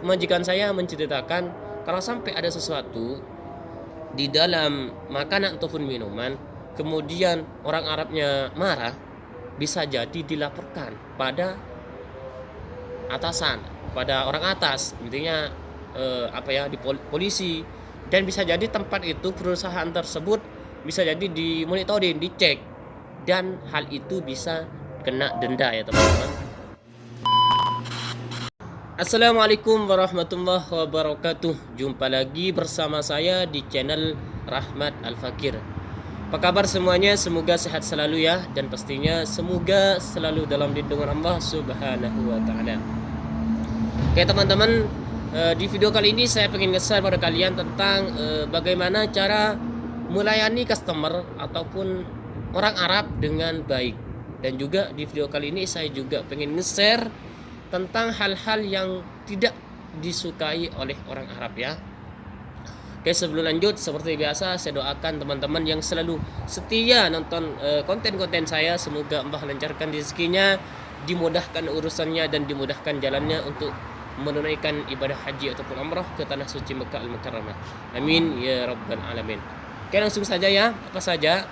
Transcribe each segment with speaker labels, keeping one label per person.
Speaker 1: Majikan saya menceritakan kalau sampai ada sesuatu di dalam makanan ataupun minuman, kemudian orang Arabnya marah, bisa jadi dilaporkan pada atasan, pada orang atas, intinya di polisi, dan bisa jadi tempat itu perusahaan tersebut bisa jadi dimonitoring, dicek, dan hal itu bisa kena denda ya teman-teman. Assalamualaikum warahmatullahi wabarakatuh. Jumpa lagi bersama saya di channel Rahmat Al-Fakir. Apa kabar semuanya? Semoga sehat selalu ya. Dan pastinya semoga selalu dalam lindungan Allah subhanahu wa ta'ala. Oke teman-teman, di video kali ini saya pengen nge-share pada kalian tentang bagaimana cara melayani customer ataupun orang Arab dengan baik. Dan juga di video kali ini saya juga pengen nge-share tentang hal-hal yang tidak disukai oleh orang Arab ya. Oke, sebelum lanjut seperti biasa saya doakan teman-teman yang selalu setia nonton konten-konten saya, semoga Allah lancarkan rezekinya, dimudahkan urusannya dan dimudahkan jalannya untuk menunaikan ibadah haji ataupun umrah ke tanah suci Mekah Al-Mukarramah. Amin ya rabbal alamin. Oke, langsung saja ya. Apa saja?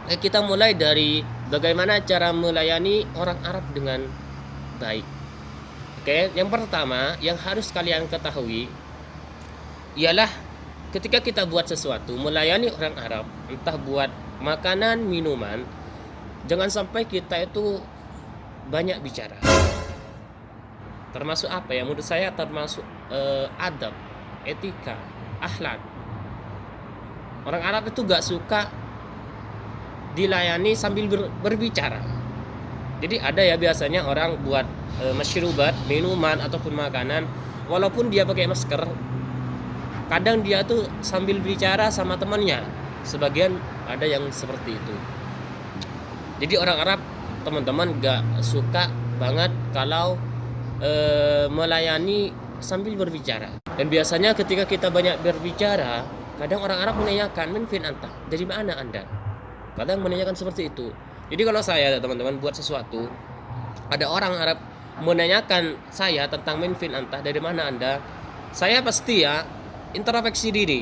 Speaker 1: Kita mulai dari bagaimana cara melayani orang Arab dengan baik. Oke, yang pertama yang harus kalian ketahui ialah ketika kita buat sesuatu, melayani orang Arab, entah buat makanan, minuman, jangan sampai kita itu banyak bicara. Termasuk apa ya? Menurut saya termasuk adab, etika, akhlak. Orang Arab itu gak suka dilayani sambil berbicara. Jadi ada ya biasanya orang buat masyrubat, minuman ataupun makanan, walaupun dia pakai masker, kadang dia tuh sambil bicara sama temannya. Sebagian ada yang seperti itu. Jadi orang Arab teman-teman gak suka banget kalau melayani sambil berbicara. Dan biasanya ketika kita banyak berbicara, kadang orang Arab menanyakan, "Man fin anta?" Dari mana Anda? Kadang menanyakan seperti itu. Jadi kalau saya teman-teman buat sesuatu, ada orang Arab menanyakan saya tentang minfin anta, dari mana Anda, saya pasti ya introspeksi diri.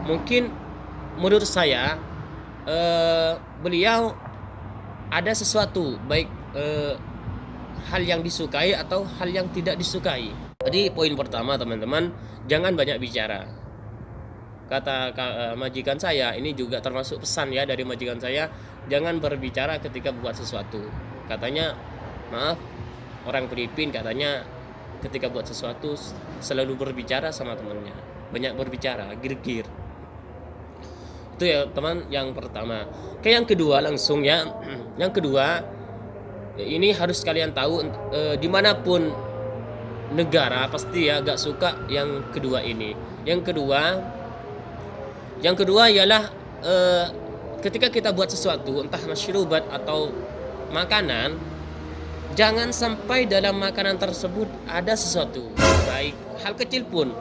Speaker 1: Mungkin menurut saya beliau ada sesuatu baik hal yang disukai atau hal yang tidak disukai. Jadi poin pertama teman-teman, jangan banyak bicara. Kata majikan saya, ini juga termasuk pesan ya dari majikan saya, jangan berbicara ketika buat sesuatu. Katanya, maaf, orang Filipin katanya ketika buat sesuatu selalu berbicara sama temannya, banyak berbicara, gir-gir. Itu ya teman, yang pertama. Kayak yang kedua langsung ya, yang kedua ini harus kalian tahu, dimanapun negara pasti ya gak suka yang kedua ini. Yang kedua ialah ketika kita buat sesuatu, entah masyrubat atau makanan, jangan sampai dalam makanan tersebut ada sesuatu, baik hal kecil pun,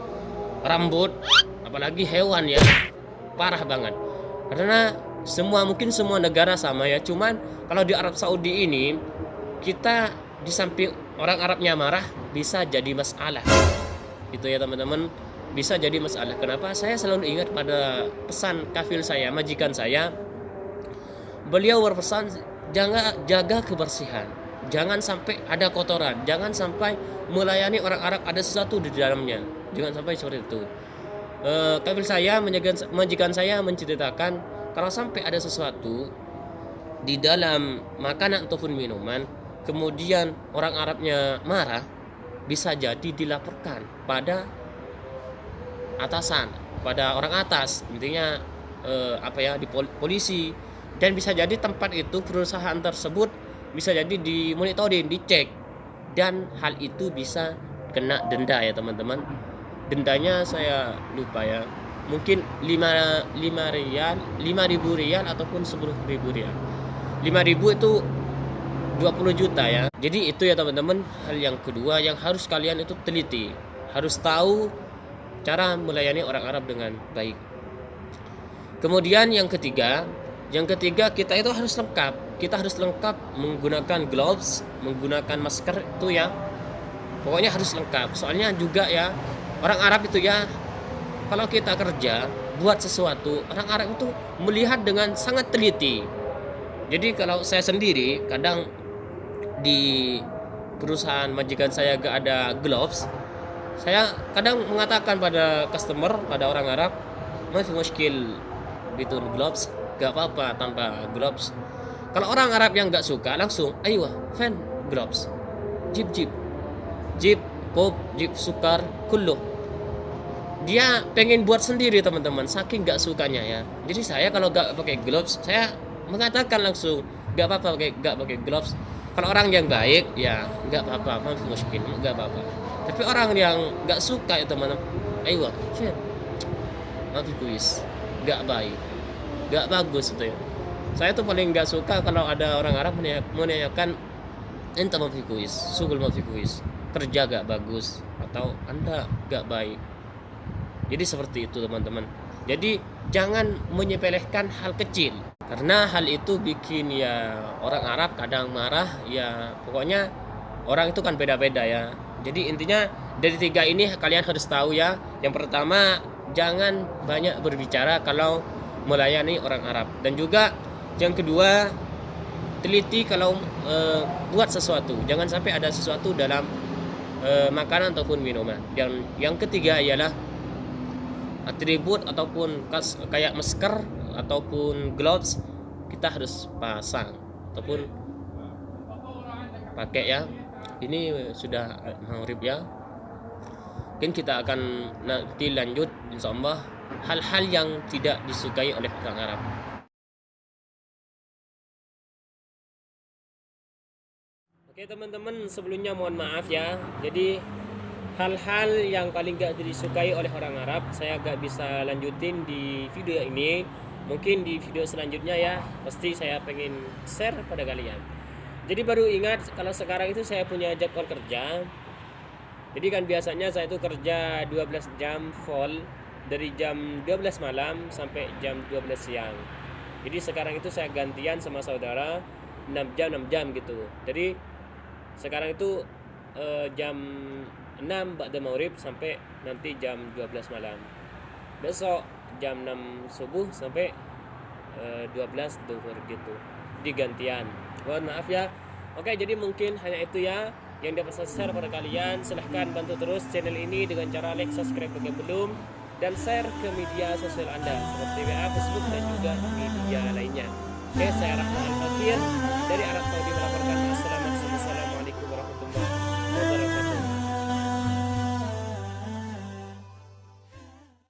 Speaker 1: rambut, apalagi hewan ya, parah banget. Karena mungkin semua negara sama ya, cuman kalau di Arab Saudi ini, kita di samping orang Arabnya marah, bisa jadi masalah. Itu ya teman-teman, bisa jadi masalah. Kenapa? Saya selalu ingat pada pesan kafil saya, majikan saya. Beliau berpesan, jaga kebersihan. Jangan sampai ada kotoran. Jangan sampai melayani orang Arab ada sesuatu di dalamnya. Jangan sampai seperti itu. Kafil saya, majikan saya menceritakan kalau sampai ada sesuatu di dalam makanan ataupun minuman, kemudian orang Arabnya marah, bisa jadi dilaporkan pada atasan, pada orang atas, intinya di polisi, dan bisa jadi tempat itu perusahaan tersebut bisa jadi dimonitoring, dicek, dan hal itu bisa kena denda ya teman-teman. Dendanya saya lupa ya, mungkin 5.000 rial ataupun 10.000 rial. 5.000 itu 20 juta ya. Jadi itu ya teman-teman, hal yang kedua yang harus kalian itu teliti, harus tahu cara melayani orang Arab dengan baik. Kemudian yang ketiga kita itu harus lengkap. Kita harus lengkap menggunakan gloves, menggunakan masker itu ya. Pokoknya harus lengkap. Soalnya juga ya, orang Arab itu ya, kalau kita kerja buat sesuatu, orang Arab itu melihat dengan sangat teliti. Jadi kalau saya sendiri kadang di perusahaan majikan saya gak ada gloves, saya kadang mengatakan pada customer, pada orang Arab, masih muskil bitul gloves, gak apa-apa tanpa gloves. Kalau orang Arab yang gak suka langsung, ayo fan gloves, jip kop, jip sukar, kullu. Dia pengen buat sendiri teman-teman, saking gak sukanya ya. Jadi saya kalau gak pakai gloves, saya mengatakan langsung, gak apa-apa gak pakai gloves. Kalau orang yang baik ya nggak apa-apa, mungkin nggak apa-apa. Tapi orang yang nggak suka itu teman-teman, ayo, nanti kuis, nggak baik, nggak bagus itu ya. Saya tuh paling nggak suka kalau ada orang Arab menanyakan, ente mau kuis, sugul mau kuis, kerja gak bagus atau anda nggak baik. Jadi seperti itu teman-teman. Jadi jangan menyepelekan hal kecil. Karena hal itu bikin ya orang Arab kadang marah ya, pokoknya orang itu kan beda-beda ya. Jadi intinya dari 3 ini kalian harus tahu ya. Yang pertama, jangan banyak berbicara kalau melayani orang Arab. Dan juga yang kedua, teliti kalau buat sesuatu. Jangan sampai ada sesuatu dalam makanan ataupun minuman. Dan yang ketiga ialah atribut ataupun kayak masker ataupun gloves kita harus pasang ataupun pakai ya. Ini sudah maghrib ya. Mungkin kita akan nanti lanjut insyaallah hal-hal yang tidak disukai oleh orang Arab. Oke teman-teman, sebelumnya mohon maaf ya. Jadi hal-hal yang paling gak disukai oleh orang Arab saya gak bisa lanjutin di video ini. Mungkin di video selanjutnya ya, pasti saya pengen share pada kalian. Jadi baru ingat kalau sekarang itu saya punya jadwal kerja. Jadi kan biasanya saya itu kerja 12 jam full, dari jam 12 malam sampai jam 12 siang. Jadi sekarang itu saya gantian sama saudara 6 jam gitu. Jadi sekarang itu jam 6 ba'da maghrib sampai nanti jam 12 malam. Besok jam 6 subuh sampai 12 duhur gitu. Digantian. Mohon maaf ya. Oke, jadi mungkin hanya itu ya yang dapat saya share pada kalian. Silahkan bantu terus channel ini dengan cara like, subscribe bagi belum, dan share ke media sosial Anda seperti WA, Facebook, dan juga media lainnya. Oke, saya Rahmat Al-Fakir dari Arab Saudi melaporkan. Assalamualaikum.